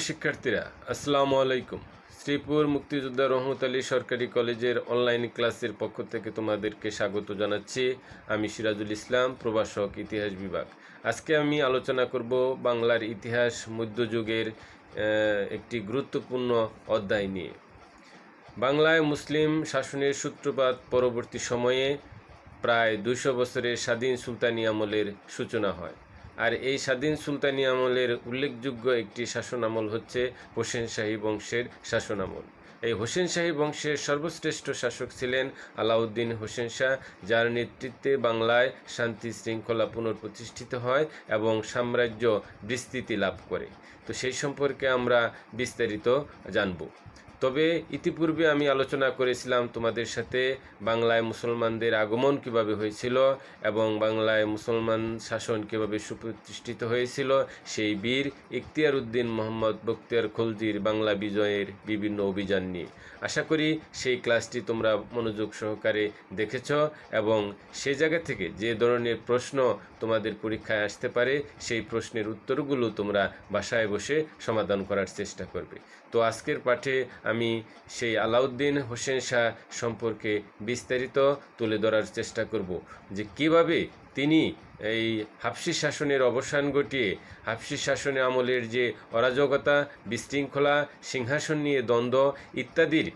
শিক্ষার্থীরা, আসসালামু আলাইকুম। শ্রীপুর মুক্তিযোদ্ধা রহমত আলী সরকারি কলেজের অনলাইন ক্লাসের পক্ষ থেকে তোমাদেরকে স্বাগত জানাচ্ছি। আমি সিরাজুল ইসলাম, প্রভাষক, ইতিহাস বিভাগ। আজকে আমি আলোচনা করব বাংলার ইতিহাস মধ্যযুগের একটি গুরুত্বপূর্ণ অধ্যায় নিয়ে। বাংলায় মুসলিম শাসনের সূত্রপাত পরবর্তী সময়ে প্রায় 200 বছরের স্বাধীন সুলতানি আমলের সূচনা হয়। আর এই স্বাধীন সুলতানি আমলের উল্লেখযোগ্য একটি শাসনামল হচ্ছে হোসেন শাহী বংশের শাসনামল। এই হোসেন শাহী বংশের সর্বশ্রেষ্ঠ শাসক ছিলেন আলাউদ্দিন হোসেন শাহ, যার নেতৃত্বে বাংলায় শান্তি শৃঙ্খলা পুনঃপ্রতিষ্ঠিত হয় এবং সাম্রাজ্য বিস্তৃতি লাভ করে। তো সেই সম্পর্কে আমরা বিস্তারিত জানব। তবে ইতিপূর্বে আমি আলোচনা করেছিলাম তোমাদের সাথে বাংলায় মুসলমানদের আগমন কিভাবে হয়েছিল এবং বাংলায় মুসলমান শাসন কিভাবে সুপ্রতিষ্ঠিত হয়েছিল, সেই বীর ইখতিয়ার উদ্দিন মোহাম্মদ বখতিয়ার খলজির বাংলা বিজয়ের বিভিন্ন অভিযান নিয়ে। আশা করি সেই ক্লাসটি তোমরা মনোযোগ সহকারে দেখেছ এবং সেই জায়গা থেকে যে ধরনের প্রশ্ন তোমাদের পরীক্ষায় আসতে পারে সেই প্রশ্নের উত্তরগুলো তোমরা বাসায় বসে সমাধান করার চেষ্টা করবে। তো আজকের পাঠে আমি সেই আলাউদ্দিন হোসেন শাহ সম্পর্কে বিস্তারিত তুলে ধরার চেষ্টা করব, যে কিভাবে তিনি এই হাফসি শাসনের অবসান ঘটিয়ে হাফসি শাসনের আমলের যে অরাজকতা, বিশৃঙ্খলা, সিংহাসন নিয়ে দ্বন্দ্ব ইত্যাদির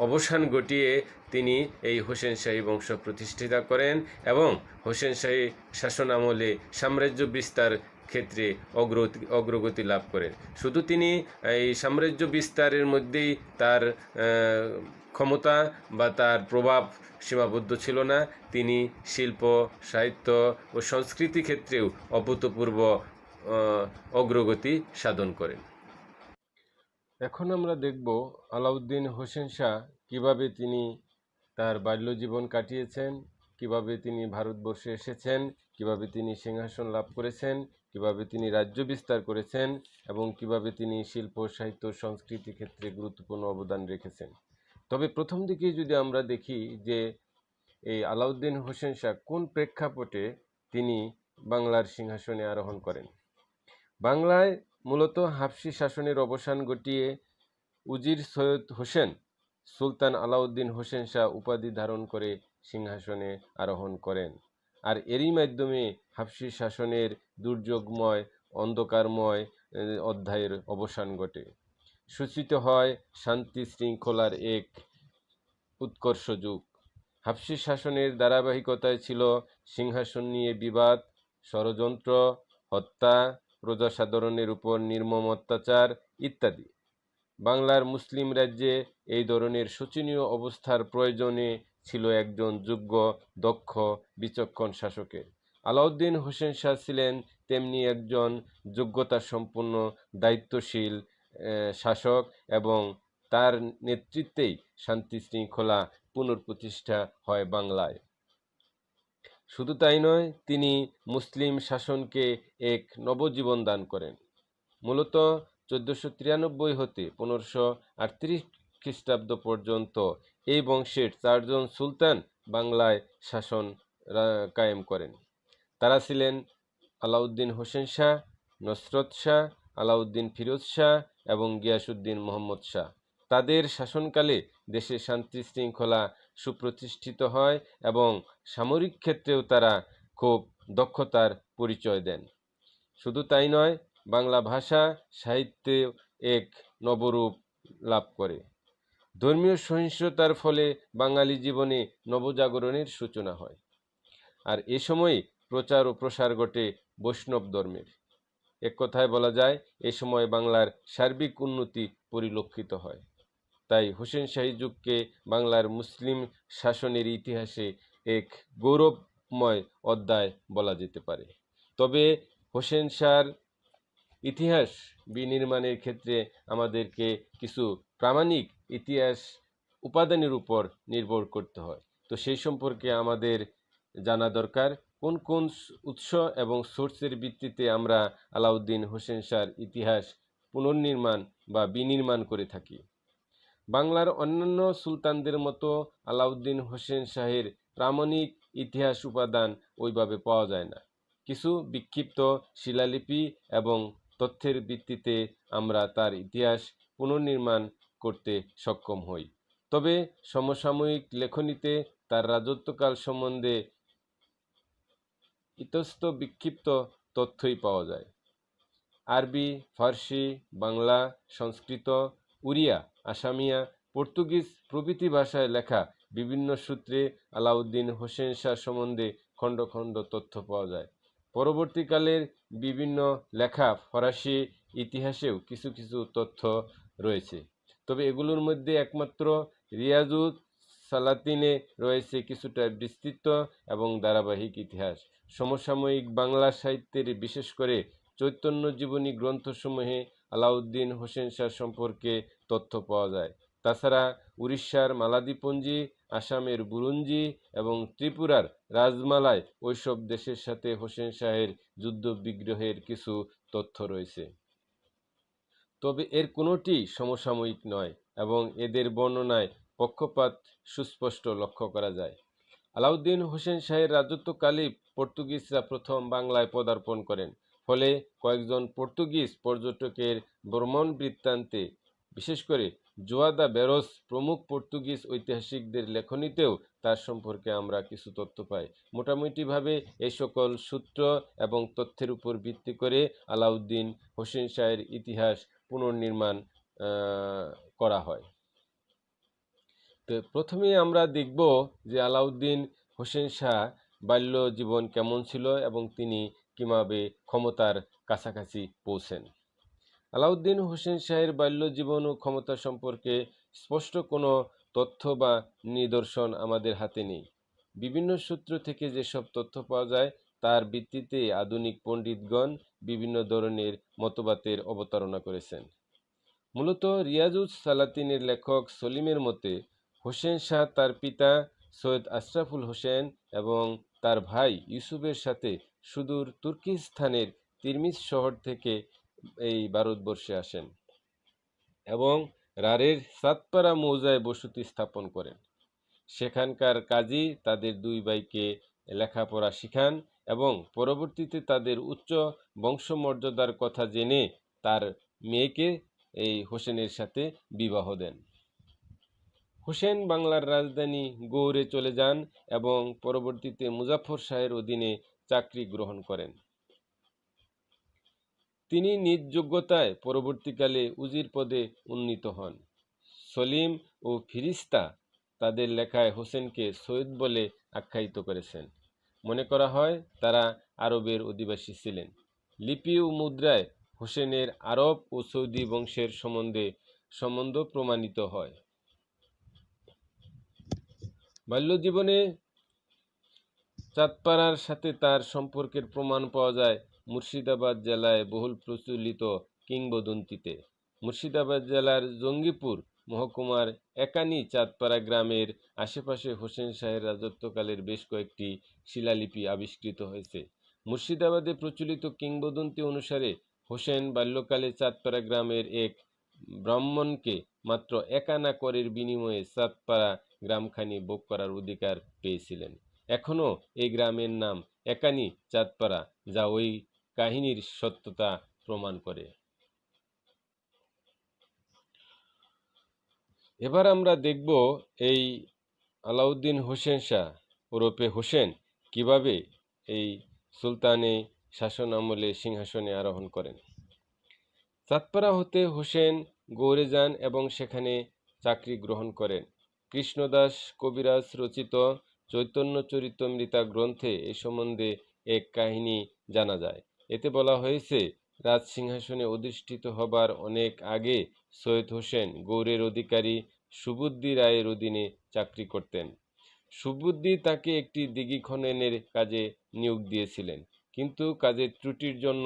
অবসান ঘটিয়ে তিনি এই হোসেন শাহী বংশ প্রতিষ্ঠিত করেন এবং হোসেন শাহী শাসন আমলে সাম্রাজ্য বিস্তার ক্ষেত্রে অগ্রগতি লাভ করেন। শুধু তিনি এই সাম্রাজ্য বিস্তারের মধ্যেই তার ক্ষমতা বা তার প্রভাব সীমাবদ্ধ ছিল না, তিনি শিল্প, সাহিত্য ও সংস্কৃতি ক্ষেত্রেও অভূতপূর্ব অগ্রগতি সাধন করেন। এখন আমরা দেখব আলাউদ্দিন হোসেন শাহ কিভাবে তিনি তার বাল্যজীবন কাটিয়েছেন, কিভাবে তিনি ভারতবর্ষে এসেছেন, কিভাবে তিনি সিংহাসন লাভ করেছেন, কিভাবে তিনি রাজ্য বিস্তার করেছেন এবং কিভাবে তিনি শিল্প, সাহিত্য, সংস্কৃতি ক্ষেত্রে গুরুত্বপূর্ণ অবদান রেখেছেন। তবে প্রথম দিকে যদি আমরা দেখি যে এই আলাউদ্দিন হোসেন শাহ কোন প্রেক্ষাপটে তিনি বাংলার সিংহাসনে আরোহণ করেন। বাংলায় মূলত হাফসি শাসনের অবসান ঘটিয়ে উজির সৈয়দ হোসেন সুলতান আলাউদ্দিন হোসেন শাহ উপাধি ধারণ করে সিংহাসনে আরোহণ করেন। আর এরই মাধ্যমে হাফসি শাসনের দুর্যোগময়, অন্ধকারময় অধ্যায়ের অবসান ঘটে। সূচিত হয় শান্তি শৃঙ্খলার এক উৎকর্ষ যুগ। হাফসি শাসনের ধারাবাহিকতায় ছিল সিংহাসন নিয়ে বিবাদ, ষড়যন্ত্র, হত্যা, প্রজাসাধারণের উপর নির্মম অত্যাচার ইত্যাদি। বাংলার মুসলিম রাজ্যে এই ধরনের শোচনীয় অবস্থার প্রয়োজনে ছিল একজন যোগ্য, দক্ষ, বিচক্ষণ শাসকের। আলাউদ্দিন হোসেন শাহ ছিলেন তেমনি একজন যোগ্যতাসম্পন্ন, দায়িত্বশীল শাসক এবং তার নেতৃত্বেই শান্তি শৃঙ্খলা পুনঃপ্রতিষ্ঠা হয় বাংলায়। শুধু তাই নয়, তিনি মুসলিম শাসনকে এক নবজীবন দান করেন। মূলত 1493 হতে 1538 খ্রিস্টাব্দ পর্যন্ত এই বংশের 4 জন সুলতান বাংলায় শাসন কায়েম করেন। তারা ছিলেন আলাউদ্দিন হোসেন শাহ, নসরত শাহ, আলাউদ্দিন ফিরোজ শাহ এবং গিয়াসউদ্দিন মোহাম্মদ শাহ। তাদের শাসনকালে দেশে শান্তি শৃঙ্খলা সুপ্রতিষ্ঠিত হয় এবং সামরিক ক্ষেত্রেও তারা খুব দক্ষতার পরিচয় দেন। শুধু তাই নয়, বাংলা ভাষা সাহিত্যে এক নবরূপ লাভ করে। ধর্মীয় সহিংসতার ফলে বাঙালি জীবনে নবজাগরণের সূচনা হয়। আর এ সময় প্রচার ও প্রসার ঘটে বৈষ্ণব ধর্মের। এক কথায় বলা যায়, এ সময় বাংলার সার্বিক উন্নতি পরিলক্ষিত হয়। তাই হোসেন শাহী যুগকে বাংলার মুসলিম শাসনের ইতিহাসে এক গৌরবময় অধ্যায় বলা যেতে পারে। তবে হোসেন শাহর ইতিহাস বিনির্মাণের ক্ষেত্রে আমাদেরকে কিছু প্রামাণিক ইতিহাস উপাদানের উপর নির্ভর করতে হয়। তো সেই সম্পর্কে আমাদের জানা দরকার, কোন কোন উৎস এবং সোর্সের ভিত্তিতে আমরা আলাউদ্দিন হোসেন শাহর ইতিহাস পুনর্নির্মাণ বা বিনির্মাণ করে থাকি। বাংলার অন্যান্য সুলতানদের মতো আলাউদ্দিন হোসেন শাহের প্রামাণিক ইতিহাস উপাদান ওইভাবে পাওয়া যায় না। কিছু বিক্ষিপ্ত শিলালিপি এবং তথ্যের ভিত্তিতে আমরা তার ইতিহাস পুনর্নির্মাণ করতে সক্ষম হই। তবে সমসাময়িক লেখনীতে তার রাজত্বকাল সম্বন্ধে ইতস্ত বিক্ষিপ্ত তথ্যই পাওয়া যায়। আরবি, ফার্সি, বাংলা, সংস্কৃত, উড়িয়া, আসামিয়া, পর্তুগিজ প্রভৃতি ভাষায় লেখা বিভিন্ন সূত্রে আলাউদ্দিন হোসেন শাহ সম্বন্ধে খণ্ড খণ্ড তথ্য পাওয়া যায়। পরবর্তীকালের বিভিন্ন লেখা ফরাসি ইতিহাসেও কিছু কিছু তথ্য রয়েছে, তবে এগুলোর মধ্যে একমাত্র রিয়াজুস সালাতিনে রয়েছে কিছুটা বিস্তৃত এবং ধারাবাহিক ইতিহাস। সমসাময়িক বাংলা সাহিত্যের বিশেষ করে চৈতন্য জীবনী গ্রন্থসমূহে আলাউদ্দিন হোসেন শাহ সম্পর্কে তথ্য পাওয়া যায়। তাছাড়া উড়িষ্যার মালাদিপঞ্জি, আসামের বুরুঞ্জি এবং ত্রিপুরার রাজমালায় ওইসব দেশের সাথে হোসেন শাহের যুদ্ধ বিগ্রহের কিছু তথ্য রয়েছে। তবে এর কোনোটি সমসাময়িক নয় এবং এদের বর্ণনায় পক্ষপাত সুস্পষ্ট লক্ষ্য করা যায়। আলাউদ্দিন হোসেন শাহের রাজত্বকালেই পর্তুগিজরা প্রথম বাংলায় পদার্পণ করেন। ফলে কয়েকজন পর্তুগিজ পর্যটকের ভ্রমণ বৃত্তান্তে, বিশেষ করে জোয়াদা বেরোস প্রমুখ পর্তুগিজ ঐতিহাসিকদের লেখনীতেও তার সম্পর্কে আমরা কিছু তথ্য পাই। মোটামুটিভাবে এই সকল সূত্র এবং তথ্যের উপর ভিত্তি করে আলাউদ্দিন হোসেন শাহের ইতিহাস পুনর্নির্মাণ করা হয়। তো প্রথমেই আমরা দেখব যে আলাউদ্দিন হোসেন শাহ বাল্য জীবন কেমন ছিল এবং তিনি কিভাবে ক্ষমতার কাছাকাছি পৌঁছেন। আলাউদ্দিন হোসেন শাহের বাল্য জীবন ও ক্ষমতা সম্পর্কে স্পষ্ট কোনো তথ্য বা নিদর্শন আমাদের হাতে নেই। বিভিন্ন সূত্র থেকে যেসব তথ্য পাওয়া যায় তার ভিত্তিতে আধুনিক পণ্ডিতগণ বিভিন্ন ধরনের মতবাদের অবতারণা করেছেন। মূলত রিয়াজুস সালাতিনের লেখক সলিমের মতে হোসেন শাহ তার পিতা সৈয়দ আশরাফুল হোসেন এবং তার ভাই ইউসুফের সাথে সুদূর তুর্কিস্তানের তিরমিজ শহর থেকে এই ভারতবর্ষে আসেন এবং রারের সাতপাড়া মৌজায় বসতি স্থাপন করেন। সেখানকার কাজী তাদের দুই ভাইকে লেখাপড়া শিখান এবং পরবর্তীতে তাদের উচ্চ বংশমর্যাদার কথা জেনে তার মেয়েকে এই হোসেনের সাথে বিবাহ দেন। হোসেন বাংলার রাজধানী গৌড়ে চলে যান এবং পরবর্তীতে মুজাফফর শাহের অধীনে চাকরি গ্রহণ করেন। তিনি নিজ যোগ্যতায় পরবর্তীকালে উজির পদে উন্নীত হন। সলিম ও ফিরিস্তা তাদের লেখায় হোসেনকে সৈয়দ বলে আখ্যায়িত করেছেন। মনে করা হয় তারা আরবের অধিবাসী ছিলেন। লিপি ও মুদ্রায় হোসেনের আরব ও সৌদি বংশের সম্বন্ধ প্রমাণিত হয়। বাল্যজীবনে চাঁদপাড়ার সাথে তার সম্পর্কের প্রমাণ পাওয়া যায় মুর্শিদাবাদ জেলায় বহুল প্রচলিত কিংবদন্তিতে। মুর্শিদাবাদ জেলার জঙ্গিপুর মহকুমার একানি চাঁদপাড়া গ্রামের আশেপাশে হোসেন শাহের রাজত্বকালের বেশ কয়েকটি শিলালিপি আবিষ্কৃত হয়েছে। মুর্শিদাবাদে প্রচলিত কিংবদন্তি অনুসারে হোসেন বাল্যকালে চাঁদপাড়া গ্রামের এক ব্রাহ্মণকে মাত্র 1 আনা করের বিনিময়ে চাঁদপাড়া গ্রামখানি ভোগ করার অধিকার পেয়েছিলেন। এখনও এই গ্রামের নাম একানি চাঁদপাড়া, যা ওই কাহিনীর সত্যতা প্রমাণ করে। এবার আমরা দেখব এই আলাউদ্দিন হোসেন শাহ ওরফে হোসেন কিভাবে এই সুলতানি শাসন আমলে সিংহাসনে আরোহণ করেন। চাঁদপাড়া হতে হোসেন গৌড়ে যান এবং সেখানে চাকরি গ্রহণ করেন। কৃষ্ণদাস কবিরাজ রচিত চৈতন্য চরিতামৃতা গ্রন্থে এ সম্বন্ধে এক কাহিনী জানা যায়। এতে বলা হয়েছে, রাজ সিংহাসনে অধিষ্ঠিত হবার অনেক আগে সৈয়দ হোসেন গৌড়ের অধিকারী সুবুদ্ধি রায়ের অধীনে চাকরি করতেন। সুবুদ্ধি তাকে একটি দিঘি খননের কাজে নিয়োগ দিয়েছিলেন, কিন্তু কাজের ত্রুটির জন্য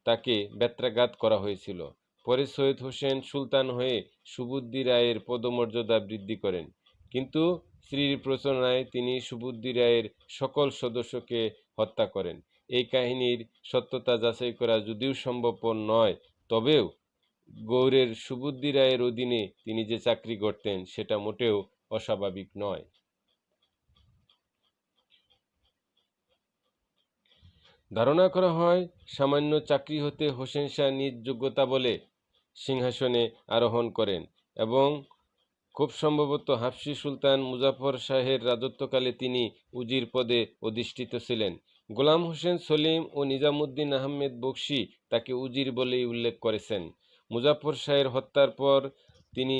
তাকে বেত্রাঘাত করা হয়েছিল। পরে সৈয়দ হোসেন সুলতান হয়ে সুবুদ্ধি রায়ের পদমর্যাদা বৃদ্ধি করেন, কিন্তু স্ত্রীর প্ররোচনায় তিনি সুবুদ্ধি রায়ের সকল সদস্যকে হত্যা করেন। এই কাহিনীর সত্যতা যাচাই করা যদিও সম্ভবপর নয়, তবেও গৌড়ের সুবুদ্ধি রায়ের অধীনে তিনি যে চাকরি করতেন সেটা মোটেও অস্বাভাবিক নয়। ধারণা করা হয় সামান্য চাকরি হতে হোসেন শাহ নিজ যোগ্যতা বলে সিংহাসনে আরোহণ করেন এবং খুব সম্ভবত হাফসি সুলতান মুজাফর শাহের রাজত্বকালে তিনি উজির পদে অধিষ্ঠিত ছিলেন। গোলাম হোসেন সলিম ও নিজামুদ্দিন আহমেদ বকশী তাকে উজির বলেই উল্লেখ করেছেন। মুজাফর শাহের হত্যার পর তিনি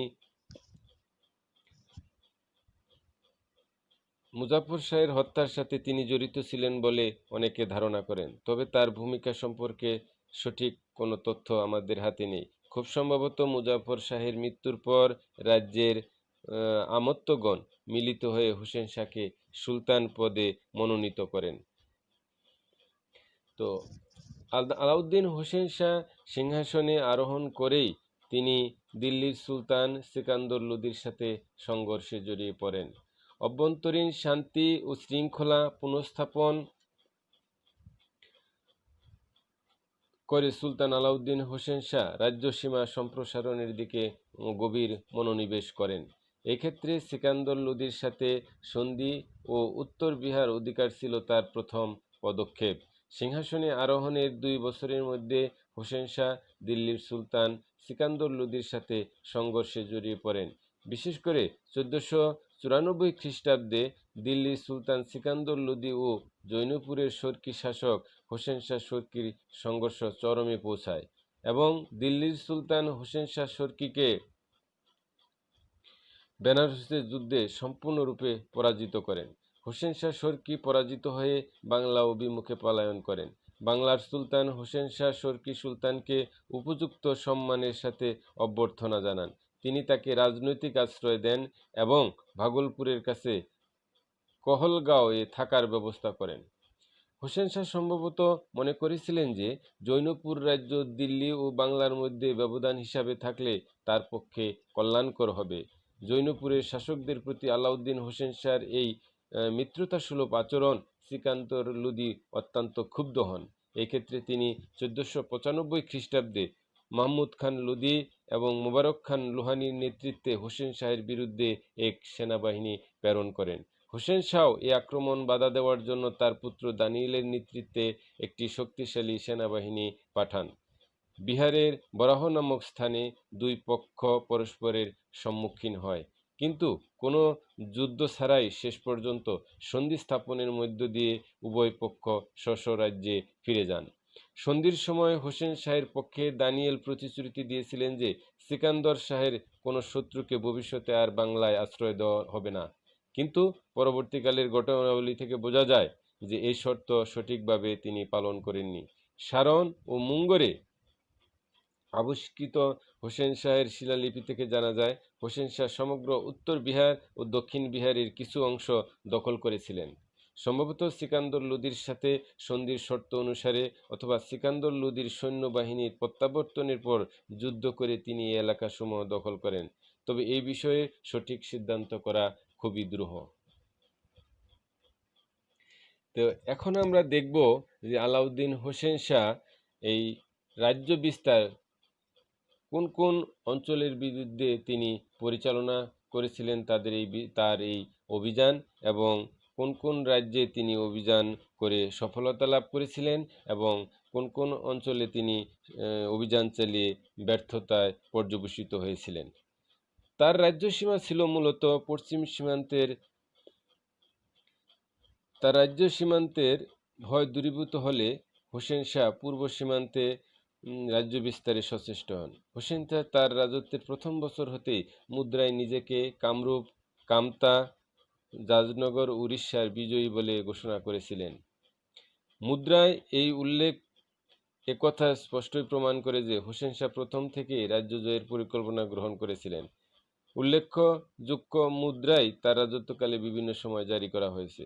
মুজাফর শাহের হত্যার সাথে তিনি জড়িত ছিলেন বলে অনেকে ধারণা করেন, তবে তার ভূমিকা সম্পর্কে সঠিক কোনো তথ্য আমাদের হাতে নেই। খুব সম্ভবত মুজাফর শাহের মৃত্যুর পর রাজ্যের আমত্তগণ মিলিত হয়ে হোসেন শাহকে সুলতান পদে মনোনীত করেন। তো আলাউদ্দিন হোসেন শাহ সিংহাসনে আরোহণ করেই তিনি দিল্লির সুলতান সিকান্দর লোদির সাথে সংঘর্ষে জড়িয়ে পড়েন। অভ্যন্তরীণ শান্তি ও শৃঙ্খলা পুনঃস্থাপন করে সুলতান আলাউদ্দিন হোসেন শাহ রাজ্যসীমা সম্প্রসারণের দিকে গভীর মনোনিবেশ করেন। এক্ষেত্রে সিকান্দর লোদির সাথে সন্ধি ও উত্তর বিহার অধিকার ছিল তার প্রথম পদক্ষেপ। সিংহাসনে আরোহণের 2 বছরের মধ্যে হোসেন শাহ দিল্লির সুলতান সিকান্দর লোদির সাথে সংঘর্ষে জড়িয়ে পড়েন। বিশেষ করে 1494 খ্রিস্টাব্দে দিল্লির সুলতান সিকান্দর লোদি ও জৈনপুরের শর্কি শাসক হোসেন শাহ শর্কির সংঘর্ষ চরমে পৌঁছায় এবং দিল্লির সুলতান হোসেন শাহ শর্কিকে বেনারসের যুদ্ধে সম্পূর্ণরূপে পরাজিত করেন। হোসেন শাহ শর্কি পরাজিত হয়ে বাংলা অভিমুখে পলায়ন করেন। বাংলার সুলতান হোসেন শাহ শর্কি সুলতানকে উপযুক্ত সম্মানের সাথে অভ্যর্থনা জানান। তিনি তাকে রাজনৈতিক আশ্রয় দেন এবং ভাগলপুরের কাছে কহলগাঁও-এ থাকার ব্যবস্থা করেন। হোসেন শাহ সম্ভবত মনে করেছিলেন যে জৈনপুর রাজ্য দিল্লি ও বাংলার মধ্যে ব্যবধান হিসাবে থাকলে তার পক্ষে কল্যাণকর হবে। জৈনপুরের শাসকদের প্রতি আলাউদ্দিন হোসেন শাহর এই মিত্রতাসুলভ আচরণ সিকান্দর লোদি অত্যন্ত ক্ষুব্ধ হন। এক্ষেত্রে তিনি 1495 খ্রিস্টাব্দে মাহমুদ খান লোদি এবং মোবারক খান লোহানীর নেতৃত্বে হোসেন শাহের বিরুদ্ধে এক সেনাবাহিনী প্রেরণ করেন। হোসেন শাহ এই আক্রমণ বাধা দেওয়ার জন্য তার পুত্র দানিয়েলের নেতৃত্বে একটি শক্তিশালী সেনাবাহিনী পাঠান। বিহারের বরাহ নামক স্থানে 2 পক্ষ পরস্পরের সম্মুখীন হয়, কিন্তু কোনো যুদ্ধ ছাড়াই শেষ পর্যন্ত সন্ধি স্থাপনের মধ্য দিয়ে উভয় পক্ষ স্ব রাজ্যে ফিরে যান। সন্ধির সময় হোসেন শাহের পক্ষে দানিয়েল প্রতিশ্রুতি দিয়েছিলেন যে সিকান্দর শাহের কোনো শত্রুকে ভবিষ্যতে আর বাংলায় আশ্রয় দেওয়া হবে না, কিন্তু পরবর্তীকালের ঘটনাবলী থেকে বোঝা যায় যে এই শর্ত সঠিকভাবে তিনি পালন করেননি। সারন ও মুঙ্গরে আবিষ্কৃত হোসেন শাহের শিলালিপি থেকে জানা যায় হোসেন শাহ সমগ্র উত্তর বিহার ও দক্ষিণ বিহারের কিছু অংশ দখল করেছিলেন। সম্ভবত সিকান্দর লোদির সাথে সন্ধির শর্ত অনুসারে অথবা সিকান্দর লোদির সৈন্যবাহিনীর প্রত্যাবর্তনের পর যুদ্ধ করে তিনি এই এলাকাসমূহ দখল করেন, তবে এই বিষয়ে সঠিক সিদ্ধান্ত করা খুবই দুরূহ। তো এখন আমরা দেখব যে আলাউদ্দিন হোসেন শাহ এই রাজ্য বিস্তার কোন কোন অঞ্চলের বিরুদ্ধে তিনি পরিচালনা করেছিলেন, তার এই অভিযান, এবং কোন কোন রাজ্যে তিনি অভিযান করে সফলতা লাভ করেছিলেন এবং কোন কোন অঞ্চলে তিনি অভিযান চালিয়ে ব্যর্থতায় পর্যবসিত হয়েছিলেন। তার রাজ্যসীমা ছিল মূলত পশ্চিম সীমান্তের তার রাজ্য সীমান্তের ভয় দূরীভূত হলে হোসেন শাহ পূর্ব সীমান্তে রাজ্য বিস্তারে সচেষ্ট হন। হোসেন শাহ তার রাজত্বের প্রথম বছর হতেই মুদ্রায় নিজেকে কামরূপ, কামতা, জাজনগর, উড়িষ্যার বিজয়ী বলে ঘোষণা করেছিলেন। মুদ্রায় এই উল্লেখ একথা স্পষ্টই প্রমাণ করে যে হোসেন শাহ প্রথম থেকেই রাজ্য জয়ের পরিকল্পনা গ্রহণ করেছিলেন। উল্লেখযোগ্য মুদ্রাই তার রাজত্বকালে বিভিন্ন সময় জারি করা হয়েছে।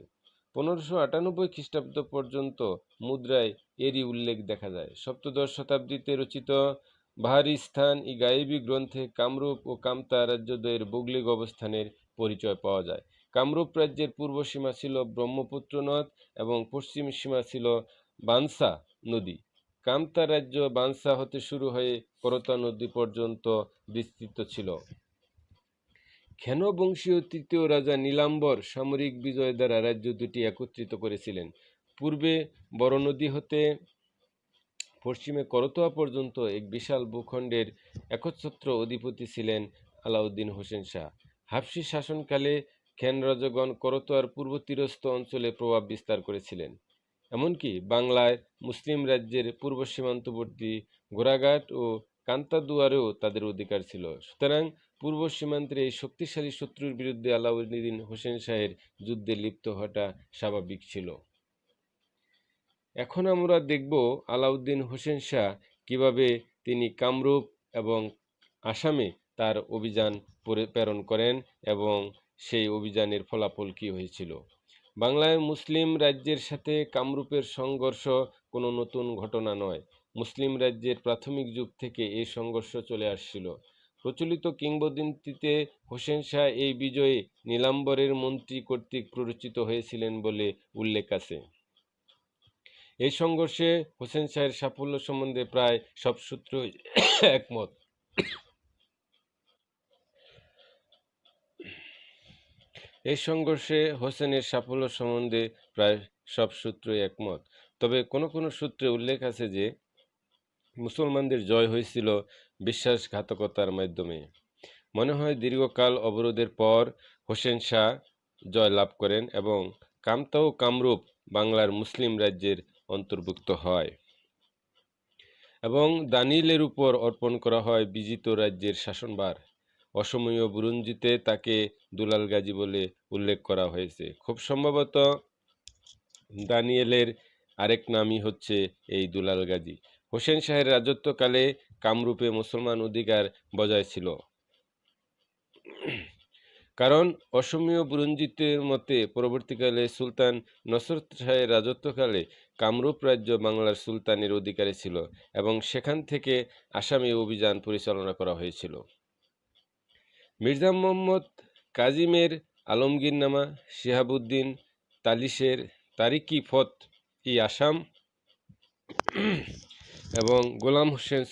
1598 খ্রিস্টাব্দ পর্যন্ত মুদ্রায় এরই উল্লেখ দেখা যায়। সপ্তদশ শতাব্দীতে রচিত বাহারিস্তান-ই গায়েবী গ্রন্থে কামরূপ ও কামতা রাজ্যদ্বয়ের ভৌগোলিক অবস্থানের পরিচয় পাওয়া যায়। কামরূপ রাজ্যের পূর্ব সীমা ছিল ব্রহ্মপুত্র নদ এবং পশ্চিম সীমা ছিল বানসা নদী। কামতা রাজ্য বানসা হতে শুরু হয়ে করতা নদী পর্যন্ত বিস্তৃত ছিল। খেন বংশীয় তৃতীয় রাজা নীলাম্বর সামরিক বিজয় দ্বারা রাজ্য দুটি একত্রিত করেছিলেন। পূর্বে বড় নদী হতে পশ্চিমে করতোয়া পর্যন্ত এক বিশাল ভূখণ্ডের একচ্ছত্র অধিপতি ছিলেন আলাউদ্দিন হোসেন শাহ। হাবশি শাসনকালে খ্যান রাজগণ করতোয়ার পূর্ব তীরস্থ অঞ্চলে প্রভাব বিস্তার করেছিলেন। এমনকি বাংলায় মুসলিম রাজ্যের পূর্ব সীমান্তবর্তী ঘোড়াঘাট ও কান্তাদুয়ারেও তাদের অধিকার ছিল। সুতরাং পূর্ব সীমান্তের এই শক্তিশালী শত্রুর বিরুদ্ধে আলাউদ্দিন হোসেন শাহের যুদ্ধে লিপ্ত হওয়াটা স্বাভাবিক ছিল। এখন আমরা দেখব আলাউদ্দিন হোসেন শাহ কিভাবে তিনি কামরূপ এবং আসামে তার অভিযান প্রেরণ করেন এবং সেই অভিযানের ফলাফল কী হয়েছিল। বাংলায় মুসলিম রাজ্যের সাথে কামরূপের সংঘর্ষ কোনো নতুন ঘটনা নয়। মুসলিম রাজ্যের প্রাথমিক যুগ থেকে এই সংঘর্ষ চলে আসছিল। প্রচলিত কিংবদন্তিতে হোসেন শাহ এই বিজয়ে নীলাম্বরের মন্ত্রী কর্তৃক প্ররোচিত হয়েছিলেন বলে উল্লেখ আছে। এই সংঘর্ষে হোসেন শাহের সাফল্য সম্বন্ধে প্রায় সব সূত্রই একমত। এই সংঘর্ষে হোসেনের সাফল্য সম্বন্ধে প্রায় সব সূত্রই একমত। তবে কোনো কোনো সূত্রে উল্লেখ আছে যে মুসলমানদের জয় হয়েছিল বিশ্বাসঘাতকতার মাধ্যমে। মনে হয় দীর্ঘকাল অবরোধের পর হোসেন শাহ জয় লাভ করেন এবং কামতা ও কামরূপ বাংলার মুসলিম রাজ্যের অন্তর্ভুক্ত হয় এবং দানিয়েলের উপর অর্পণ করা হয় বিজিত রাজ্যের শাসনভার। অসমীয় বুরঞ্জিতে তাকে দুলাল গাজী বলে উল্লেখ করা হয়েছে। খুব সম্ভবত দানিয়েলের আরেক নামই হচ্ছে এই দুলাল গাজী। হোসেন শাহের রাজত্বকালে কামরূপে মুসলমান অধিকার বজায় ছিল, কারণ অসমীয় বুরঞ্জিতের মতে পরবর্তীকালে সুলতান নসরত শাহের রাজত্বকালে কামরূপ রাজ্য বাংলার সুলতানের অধিকারে ছিল এবং সেখান থেকে আসামে অভিযান পরিচালনা করা হয়েছিল। মির্জা মোহাম্মদ কাজিমের আলমগীরনামা, শিহাবুদ্দিন তালিশের তারিকি ফত ই আসাম এবং গোলাম হোসেন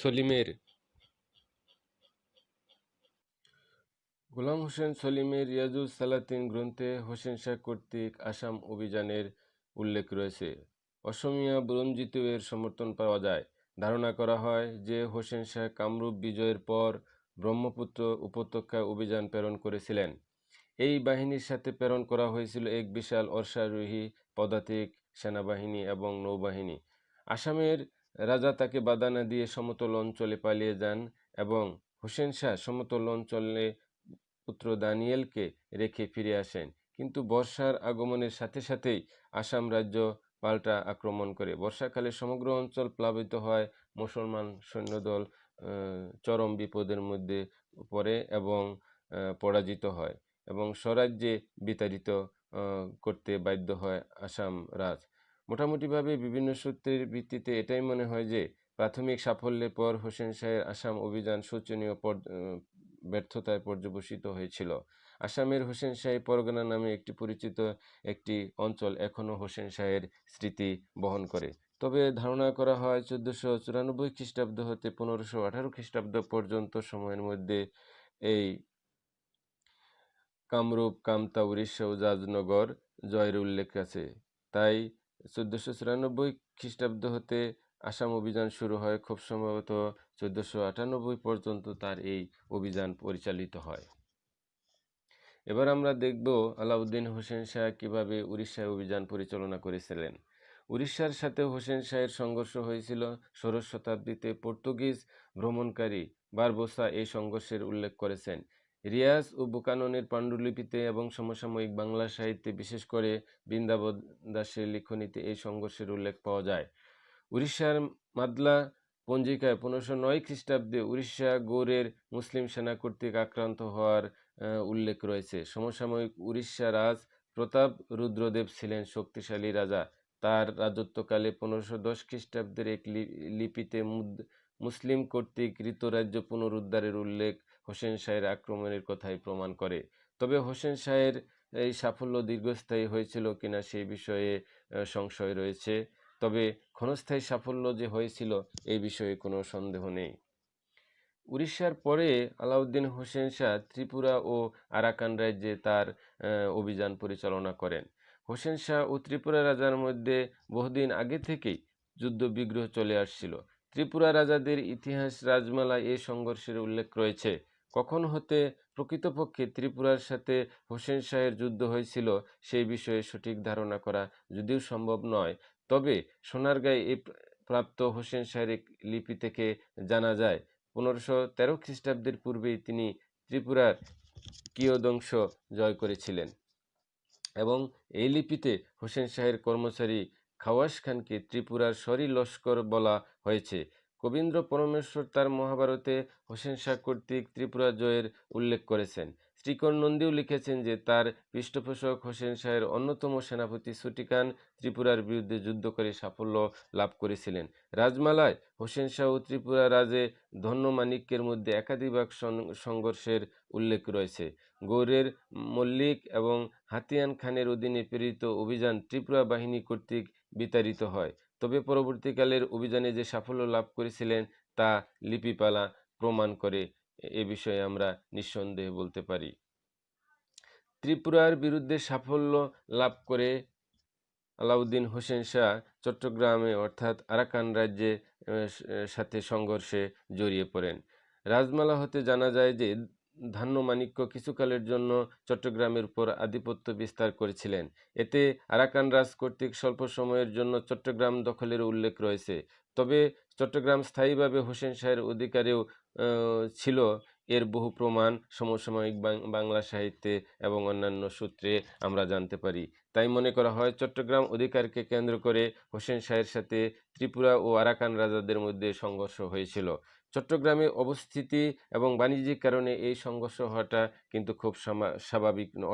সলিমের রিয়াজুস সালাতিন গ্রন্থে হোসেন শাহ কর্তৃক আসাম অভিযানের উল্লেখ রয়েছে। অসমীয়া বুরঞ্জিতেও এর সমর্থন পাওয়া যায়। ধারণা করা হয় যে হোসেন শাহ কামরূপ বিজয়ের পর ব্রহ্মপুত্র উপত্যকায় অভিযান প্রেরণ করেছিলেন। এই বাহিনীর সাথে প্রেরণ করা হয়েছিল এক বিশাল অশ্বারোহী পদাতিক সেনাবাহিনী এবং নৌবাহিনী। আসামের রাজা তাকে বাধা না দিয়ে সমতল অঞ্চলে পালিয়ে যান এবং হোসেন শাহ সমতল অঞ্চলে পুত্র দানিয়েলকে রেখে ফিরে আসেন। কিন্তু বর্ষার আগমনের সাথে সাথেই আসাম রাজ্য পাল্টা আক্রমণ করে। বর্ষাকালে সমগ্র অঞ্চল প্লাবিত হয়। মুসলমান সৈন্যদল চরম বিপদের মধ্যে পড়ে এবং পরাজিত হয় এবং স্বরাজ্যে বিতাড়িত করতে বাধ্য হয় আসাম রাজ। মোটামুটিভাবে বিভিন্ন সূত্রের ভিত্তিতে এটাই মনে হয় যে প্রাথমিক সাফল্যের পর হোসেন শাহের আসাম অভিযান শোচনীয় ব্যর্থতায় পর্যবসিত হয়েছিল। আসামের হোসেন শাহী পরগনা নামে একটি পরিচিত একটি অঞ্চল এখনও হোসেন শাহের স্মৃতি বহন করে। তবে ধারণা করা হয় 1494 খ্রিস্টাব্দ হতে 1518 খ্রিস্টাব্দ পর্যন্ত সময়ের মধ্যে এই কামরূপ, কামতা, উড়িষ্যা ও জাজনগর জয়ের উল্লেখ আছে। তাই 1494 খ্রিস্টাব্দ হতে আসাম অভিযান শুরু হয়। খুব সম্ভবত 1498 পর্যন্ত তার এই অভিযান পরিচালিত হয়। এবার আমরা দেখব আলাউদ্দিন হোসেন শাহ কিভাবে উড়িষ্যায় অভিযান পরিচালনা করেছিলেন। উড়িষ্যার সাথে হোসেন শাহের সংঘর্ষ হয়েছিল ষোড়শ শতাব্দীতে। পর্তুগিজ ভ্রমণকারী বারবোসা এই সংঘর্ষের উল্লেখ করেছেন। রিয়াজ ও বুকাননের পাণ্ডুলিপিতে এবং সমসাময়িক বাংলা সাহিত্যে, বিশেষ করে বৃন্দাবন দাসের লিখনীতে এই সংঘর্ষের উল্লেখ পাওয়া যায়। উড়িষ্যার মাদলা পঞ্জিকায় 1509 খ্রিস্টাব্দে উড়িষ্যা গৌড়ের মুসলিম সেনা কর্তৃক আক্রান্ত হওয়ার উল্লেখ রয়েছে। সমসাময়িক উড়িষ্যা রাজ প্রতাপ রুদ্রদেব ছিলেন শক্তিশালী রাজা। তার রাজত্বকালে 1510 খ্রিস্টাব্দের এক লিপিতে মুসলিম কর্তৃক ঋতরাজ্য পুনরুদ্ধারের উল্লেখ হোসেন শাহের আক্রমণের কথাই প্রমাণ করে। তবে হোসেন শাহের এই সাফল্য দীর্ঘস্থায়ী হয়েছিল কিনা সেই বিষয়ে সংশয় রয়েছে। তবে ক্ষণস্থায়ী সাফল্য যে হয়েছিল এই বিষয়ে কোনো সন্দেহ নেই। উড়িষ্যার পরে আলাউদ্দিন হোসেন শাহ ত্রিপুরা ও আরাকান রাজ্যে তার অভিযান পরিচালনা করেন। হোসেন শাহ ও ত্রিপুরা রাজার মধ্যে বহুদিন আগে থেকেই যুদ্ধ বিগ্রহ চলে আসছিল। ত্রিপুরা রাজাদের ইতিহাস রাজমালায় এই সংঘর্ষের উল্লেখ রয়েছে। কখন হতে প্রকৃতপক্ষে ত্রিপুরার সাথে হোসেন শাহের যুদ্ধ হয়েছিল সেই বিষয়ে সঠিক ধারণা করা যদিও সম্ভব নয়, তবে সোনারগাঁয়ে এই প্রাপ্ত হোসেন শাহের এক লিপি থেকে জানা যায় 1513 খ্রিস্টাব্দের পূর্বেই তিনি ত্রিপুরার কিয়দংশ জয় করেছিলেন এবং এই লিপিতে হোসেন শাহের কর্মচারী খাওয়াস খানকে ত্রিপুরার সরি লস্কর বলা হয়েছে। কবীন্দ্র পরমেশ্বর তার মহাভারতে হোসেন শাহ কর্তৃক ত্রিপুরা জয়ের উল্লেখ করেছেন। শ্রীকর নন্দীও লিখেছেন যে তার পৃষ্ঠপোষক হোসেন শাহের অন্যতম সেনাপতি ছুটিখান ত্রিপুরার বিরুদ্ধে যুদ্ধ করে সাফল্য লাভ করেছিলেন। রাজমালায় হোসেন শাহ ও ত্রিপুরা রাজে ধন্যমাণিক্যের মধ্যে একাধিক সংঘর্ষের উল্লেখ রয়েছে। গৌড়ের মল্লিক এবং হাতিয়ান খানের অধীনে প্রেরিত অভিযান ত্রিপুরা বাহিনী কর্তৃক বিতাড়িত হয়, তবে পরবর্তীকালের অভিযানে যে সাফল্য লাভ করেছিলেন তা লিপিপালা প্রমাণ করে, এ বিষয়ে আমরা নিঃসন্দেহে বলতে পারি। ত্রিপুরার বিরুদ্ধে সাফল্য লাভ করে আলাউদ্দিন হোসেন শাহ চট্টগ্রামে অর্থাৎ আরাকান রাজ্যের সাথে সংঘর্ষে জড়িয়ে পড়েন। রাজমালা হতে জানা যায় যে ধান্যমাণিক্য কিছুকালের জন্য চট্টগ্রামের উপর আধিপত্য বিস্তার করেছিলেন। এতে আরাকান রাজ কর্তৃক স্বল্প সময়ের জন্য চট্টগ্রাম দখলের উল্লেখ রয়েছে, তবে চট্টগ্রাম স্থায়ীভাবে হোসেন শাহের অধিকারেও ছিল এর বহু প্রমাণ সমসাময়িক বাংলা সাহিত্যে এবং অন্যান্য সূত্রে আমরা জানতে পারি। তাই মনে করা হয় চট্টগ্রাম অধিকারকে কেন্দ্র করে হোসেন শাহের সাথে ত্রিপুরা ও আরাকান রাজাদের মধ্যে সংঘর্ষ হয়েছিল। চট্টগ্রামে অবস্থিতি এবং বাণিজ্যিক কারণে এই সংঘর্ষ হওয়াটা কিন্তু খুব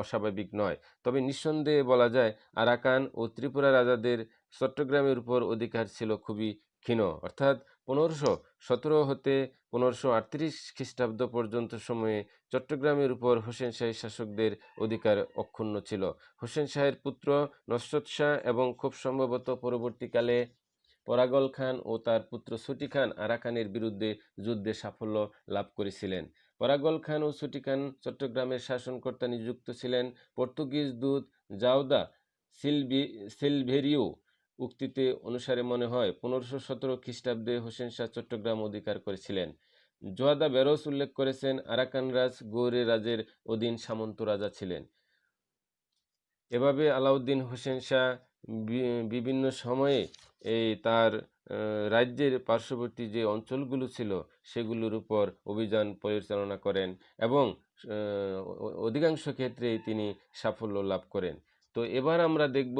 অস্বাভাবিক নয়, তবে নিঃসন্দেহে বলা যায় আরাকান ও ত্রিপুরা রাজাদের চট্টগ্রামের উপর অধিকার ছিল খুবই ক্ষীণ, অর্থাৎ 1517 হতে 1538 খ্রিস্টাব্দ পর্যন্ত সময়ে চট্টগ্রামের উপর হোসেন শাহী শাসকদের অধিকার অক্ষুণ্ণ ছিল। হোসেন শাহের পুত্র নসরত শাহ এবং খুব সম্ভবত পরবর্তীকালে পরাগল খান ও তার পুত্র ছুটি খান আরাকানের বিরুদ্ধে যুদ্ধে সাফল্য লাভ করেছিলেন। পরাগল খান ও ছুটি খান চট্টগ্রামের শাসনকর্তা নিযুক্ত ছিলেন। পর্তুগিজ দূত জাউদা সিলভেরিও উক্তিতে অনুসারে মনে হয় 1517 খ্রিস্টাব্দে হোসেন শাহ চট্টগ্রাম অধিকার করেছিলেন। জোয়াদা বেরোস উল্লেখ করেছেন আরাকান রাজ গৌড়ের রাজের অধীন সামন্ত রাজা ছিলেন। এভাবে আলাউদ্দিন হোসেন শাহ বিভিন্ন সময়ে তার রাজ্যের পার্শ্ববর্তী যে অঞ্চলগুলো ছিল সেগুলোর উপর অভিযান পরিচালনা করেন এবং অধিকাংশ ক্ষেত্রেই তিনি সাফল্য লাভ করেন। তো এবার আমরা দেখব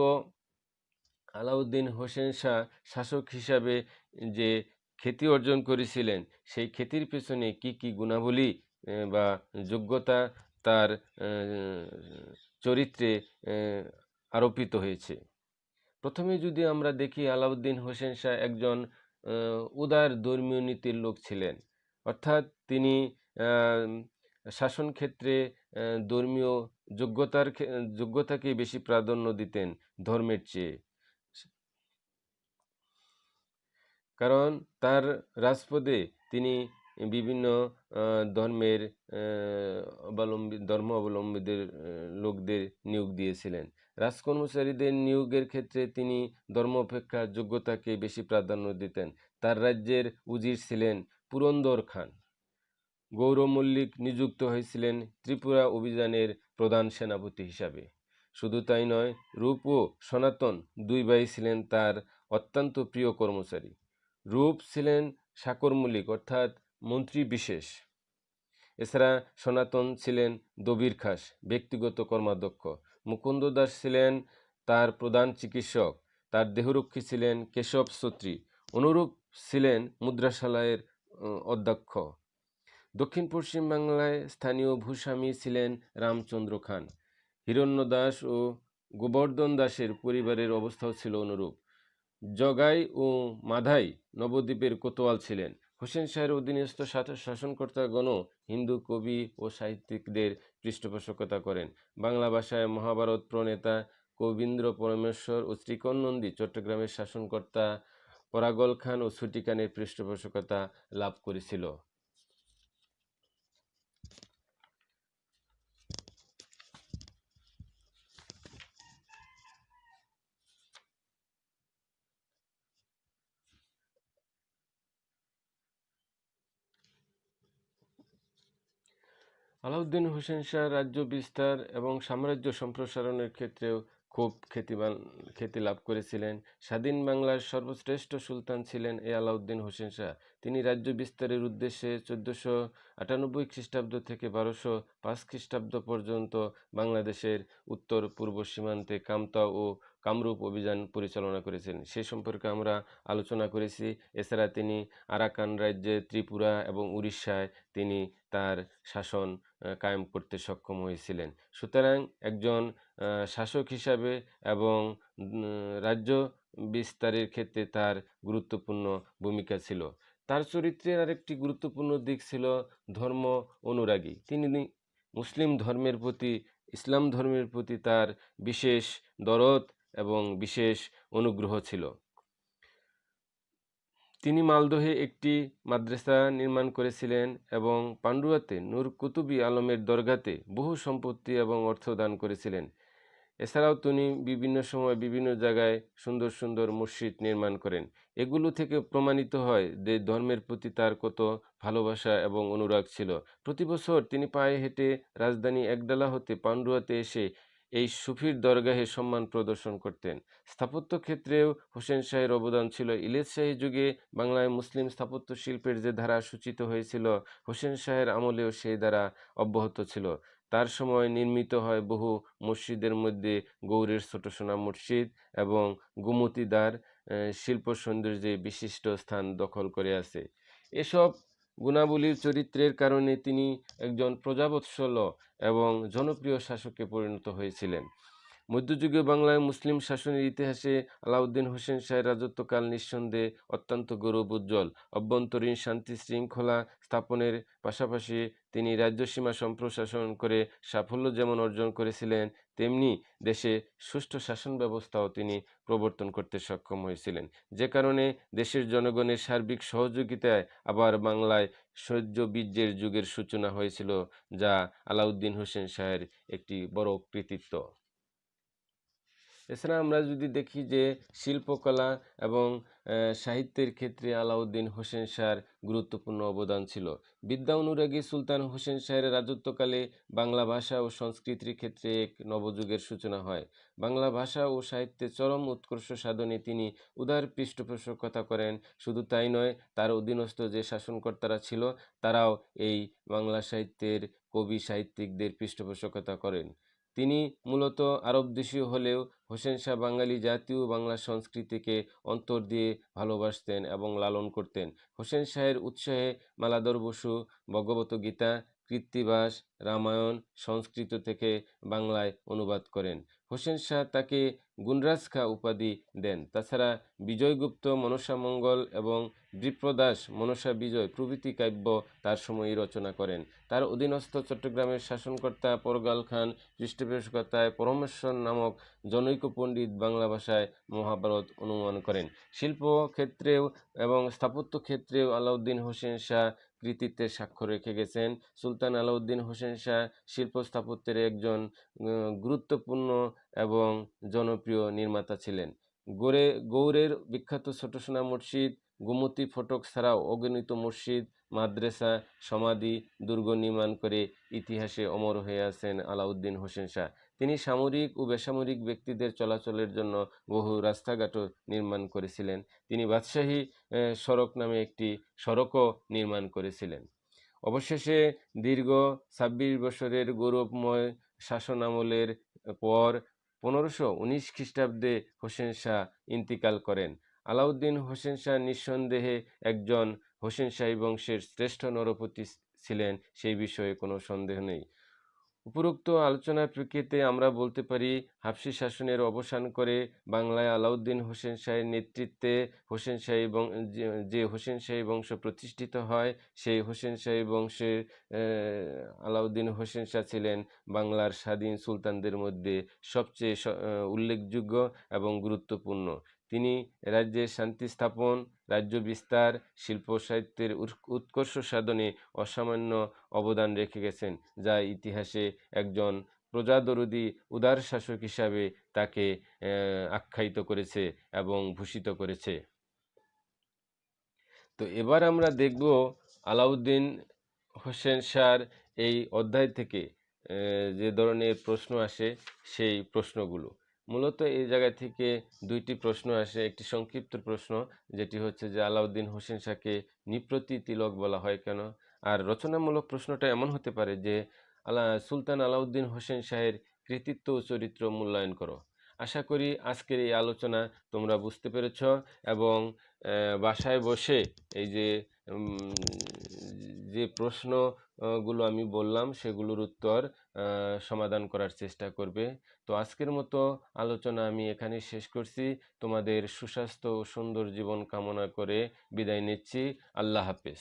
আলাউদ্দিন হোসেন শাহ শাসক হিসাবে যে খ্যাতি অর্জন করেছিলেন সেই খ্যাতির পেছনে কি কি গুণাবলী বা যোগ্যতা তার চরিত্রে আরোপিত হয়েছে। প্রথমে যদি আমরা দেখি আলাউদ্দিন হোসেন শাহ একজন উদার ধর্মীয় নীতির লোক ছিলেন, অর্থাৎ তিনি শাসন ক্ষেত্রে ধর্মীয় যোগ্যতাকে বেশি প্রাধান্য দিতেন ধর্মের চেয়ে, কারণ তার রাজপদে তিনি বিভিন্ন ধর্মের ধর্ম অবলম্বীদের লোকদের নিয়োগ দিয়েছিলেন। রাজকর্মচারীদের নিয়োগের ক্ষেত্রে তিনি ধর্ম অপেক্ষা যোগ্যতাকে বেশি প্রাধান্য দিতেন। তার রাজ্যের উজির ছিলেন পুরন্দর খান। গৌর মল্লিক নিযুক্ত হয়েছিলেন ত্রিপুরা অভিযানের প্রধান সেনাপতি হিসাবে। শুধু তাই নয়, রূপ ও সনাতন দুই ভাই ছিলেন তার অত্যন্ত প্রিয় কর্মচারী। রূপ ছিলেন সাকর মল্লিক অর্থাৎ মন্ত্রী বিশেষ, এছাড়া সনাতন ছিলেন দবির খাস ব্যক্তিগত কর্মাধ্যক্ষ। মুকুন্দ দাস ছিলেন তার প্রধান চিকিৎসক। তার দেহরক্ষী ছিলেন কেশব সত্রী। অনুরূপ ছিলেন মুদ্রাশালায়ের অধ্যক্ষ। দক্ষিণ পশ্চিম বাংলায় স্থানীয় ভূস্বামী ছিলেন রামচন্দ্র খান। হিরণ্য দাস ও গোবর্ধন দাসের পরিবারের অবস্থাও ছিল অনুরূপ। জগাই ও মাধাই নবদ্বীপের কোতোয়াল ছিলেন। হোসেন শাহের অধীনস্থ শাসনকর্তাগণও হিন্দু কবি ও সাহিত্যিকদের পৃষ্ঠপোষকতা করেন। বাংলা ভাষায় মহাভারত প্রণেতা কবীন্দ্র পরমেশ্বর ও শ্রীকর নন্দী চট্টগ্রামের শাসনকর্তা পরাগল খান ও ছুটি খানের পৃষ্ঠপোষকতা লাভ করেছিল। আলাউদ্দিন হোসেন শাহ রাজ্য বিস্তার এবং সাম্রাজ্য সম্প্রসারণের ক্ষেত্রেও খুব খ্যাতি লাভ করেছিলেন। স্বাধীন বাংলার সর্বশ্রেষ্ঠ সুলতান ছিলেন এই আলাউদ্দিন হোসেন শাহ। তিনি রাজ্য বিস্তারের উদ্দেশ্যে 1498 খ্রিস্টাব্দ থেকে 1205 খ্রিস্টাব্দ পর্যন্ত বাংলাদেশের উত্তর পূর্ব সীমান্তে কামতা ও কামরূপ অভিযান পরিচালনা করেছিলেন। সে সম্পর্কে আমরা আলোচনা করেছি। এছাড়া তিনি আরাকান রাজ্যে, ত্রিপুরা এবং উড়িষ্যায় তিনি তার শাসন কায়েম করতে সক্ষম হয়েছিলেন। সুতরাং একজন শাসক হিসাবে এবং রাজ্য বিস্তারের ক্ষেত্রে তার গুরুত্বপূর্ণ ভূমিকা ছিল। তার চরিত্রের আরেকটি গুরুত্বপূর্ণ দিক ছিল ধর্ম অনুরাগী। তিনি মুসলিম ধর্মের প্রতি, ইসলাম ধর্মের প্রতি তার বিশেষ দরদ এবং বিশেষ অনুগ্রহ ছিল। তিনি মালদহে একটি মাদ্রাসা নির্মাণ করেছিলেন এবং পান্ডুয়াতে নূর কুতুবী আলমের দরগাতে বহু সম্পত্তি এবং অর্থ দান করেছিলেন। এছাড়াও তিনি বিভিন্ন সময় বিভিন্ন জায়গায় সুন্দর সুন্দর মসজিদ নির্মাণ করেন। এগুলো থেকে প্রমাণিত হয় যে ধর্মের প্রতি তার কত ভালোবাসা এবং অনুরাগ ছিল। প্রতি বছর তিনি পায়ে হেঁটে রাজধানী একডালা হতে পান্ডুয়াতে এসে এই সুফির দরগাহে সম্মান প্রদর্শন করতেন। স্থাপত্য ক্ষেত্রেও হোসেন শাহের অবদান ছিল। ইলিয়াস শাহী যুগে বাংলায় মুসলিম স্থাপত্য শিল্পের যে ধারা সূচিত হয়েছিল, হোসেন শাহের আমলেও সেই ধারা অব্যাহত ছিল। তার সময় নির্মিত হয় বহু মসজিদের মধ্যে গৌড়ের ছোট সোনা মসজিদ এবং গোমতী দ্বার শিল্প সৌন্দর্যে বিশিষ্ট স্থান দখল করে আছে। এসব গুণাবলীর চরিত্রের কারণে তিনি একজন প্রজাবৎসল এবং জনপ্রিয় শাসকে পরিণত হয়েছিলেন। মধ্যযুগীয় বাংলায় মুসলিম শাসনের ইতিহাসে আলাউদ্দিন হোসেন শাহের রাজত্বকাল নিঃসন্দেহে অত্যন্ত গৌরবোজ্জ্বল। অভ্যন্তরীণ শান্তি শৃঙ্খলা স্থাপনের পাশাপাশি তিনি রাজ্যসীমা সম্প্রসারণ করে সাফল্য যেমন অর্জন করেছিলেন, তেমনি দেশে সুষ্ঠু শাসন ব্যবস্থাও তিনি প্রবর্তন করতে সক্ষম হয়েছিলেন। যে কারণে দেশের জনগণের সার্বিক সহযোগিতায় আবার বাংলায় শৌর্য বীর্যের যুগের সূচনা হয়েছিল, যা আলাউদ্দিন হোসেন শাহের একটি বড় কৃতিত্ব। এছাড়া আমরা যদি দেখি যে শিল্পকলা এবং সাহিত্যের ক্ষেত্রে আলাউদ্দিন হোসেন শাহর গুরুত্বপূর্ণ অবদান ছিল। বিদ্যা অনুরাগী সুলতান হোসেন শাহের রাজত্বকালে বাংলা ভাষা ও সংস্কৃতির ক্ষেত্রে এক নবযুগের সূচনা হয়। বাংলা ভাষা ও সাহিত্যের চরম উৎকর্ষ সাধনে তিনি উদার পৃষ্ঠপোষকতা করেন। শুধু তাই নয়, তার অধীনস্থ যে শাসনকর্তারা ছিল তারাও এই বাংলা সাহিত্যের কবি সাহিত্যিকদের পৃষ্ঠপোষকতা করেন। তিনি মূলত আরব দেশীয় হলেও হোসেন শাহ বাঙালি জাতীয় বাংলা সংস্কৃতিকে অন্তর দিয়ে ভালোবাসতেন এবং লালন করতেন। হোসেন শাহের উৎসাহে মালাধর বসু ভগবত গীতা, কৃত্তিবাস, রামায়ণ সংস্কৃত থেকে বাংলায় অনুবাদ করেন। হোসেন শাহ তাকে গুণরাজ খাঁ উপাধি দেন। তাছাড়া বিজয়গুপ্ত মনসা মঙ্গল এবং বিপ্রদাস মনসা বিজয় প্রভৃতি কাব্য তার সময়ই রচনা করেন। তার অধীনস্থ চট্টগ্রামের শাসনকর্তা পরগাল খান পৃষ্ঠপোষকতায় পরমেশ্বর নামক জনৈক পণ্ডিত বাংলা ভাষায় মহাভারত অনুমান করেন। শিল্প ক্ষেত্রেও এবং স্থাপত্য ক্ষেত্রেও আলাউদ্দিন হোসেন শাহ কৃতিত্বের স্বাক্ষর রেখে গেছেন। সুলতান আলাউদ্দিন হোসেন শাহ শিল্প স্থাপত্যের একজন গুরুত্বপূর্ণ এবং জনপ্রিয় নির্মাতা ছিলেন। গৌড়ের বিখ্যাত ছোট সোনা মসজিদ, গোমতী ফটক ছাড়াও অগণিত মসজিদ, মাদ্রাসা, সমাধি, দুর্গ নির্মাণ করে ইতিহাসে অমর হয়ে আছেন আলাউদ্দিন হোসেন শাহ। তিনি সামরিক ও বেসামরিক ব্যক্তিদের চলাচলের জন্য বহু রাস্তাঘাটও নির্মাণ করেছিলেন। তিনি বাদশাহী সড়ক নামে একটি সড়কও নির্মাণ করেছিলেন। অবশেষে দীর্ঘ ২৬ বছরের গৌরবময় শাসন আমলের পর 1519 খ্রিস্টাব্দে হোসেন শাহ ইন্তিকাল করেন। আলাউদ্দিন হোসেন শাহ নিঃসন্দেহে একজন হোসেন শাহী বংশের শ্রেষ্ঠ নরপতি ছিলেন, সেই বিষয়ে কোনো সন্দেহ নেই। উপরোক্ত আলোচনার প্রেক্ষিতে আমরা বলতে পারি, হাবশী শাসনের অবসান করে বাংলায় আলাউদ্দিন হোসেন শাহের নেতৃত্বে যে হোসেন শাহী বংশ প্রতিষ্ঠিত হয়, সেই হোসেন শাহী বংশের আলাউদ্দিন হোসেন শাহ ছিলেন বাংলার স্বাধীন সুলতানদের মধ্যে সবচেয়ে উল্লেখযোগ্য এবং গুরুত্বপূর্ণ। তিনি রাজ্যে শান্তি স্থাপন, রাজ্য বিস্তার, শিল্প সাহিত্যের উৎকর্ষ সাধনে অসামান্য অবদান রেখে গেছেন, যা ইতিহাসে একজন প্রজাদরদী উদার শাসক হিসাবে তাকে আখ্যায়িত করেছে এবং ভূষিত করেছে। তো এবার আমরা দেখব আলাউদ্দিন হোসেন শাহর এই অধ্যায় থেকে যে ধরনের প্রশ্ন আসে সেই প্রশ্নগুলো। মূলত এই জায়গা থেকে দুইটি প্রশ্ন আসে। একটি সংক্ষিপ্ত প্রশ্ন, যেটি হচ্ছে যে আলাউদ্দিন হোসেন শাহকে নৃপতি তিলক বলা হয় কেন? আর রচনামূলক প্রশ্নটা এমন হতে পারে যে সুলতান আলাউদ্দিন হোসেন শাহের কৃতিত্ব ও চরিত্র মূল্যায়ন করো। আশা করি আজকের এই আলোচনা তোমরা বুঝতে পেরেছ এবং বাসায় বসে এই যে উম, যে প্রশ্নগুলো আমি বললাম সেগুলোর উত্তর সমাধান করার চেষ্টা করবে। তো আজকের মতো আলোচনা আমি এখানে শেষ করছি। তোমাদের সুস্বাস্থ্য ও সুন্দর জীবন কামনা করে বিদায় নিচ্ছি। আল্লাহ হাফেজ।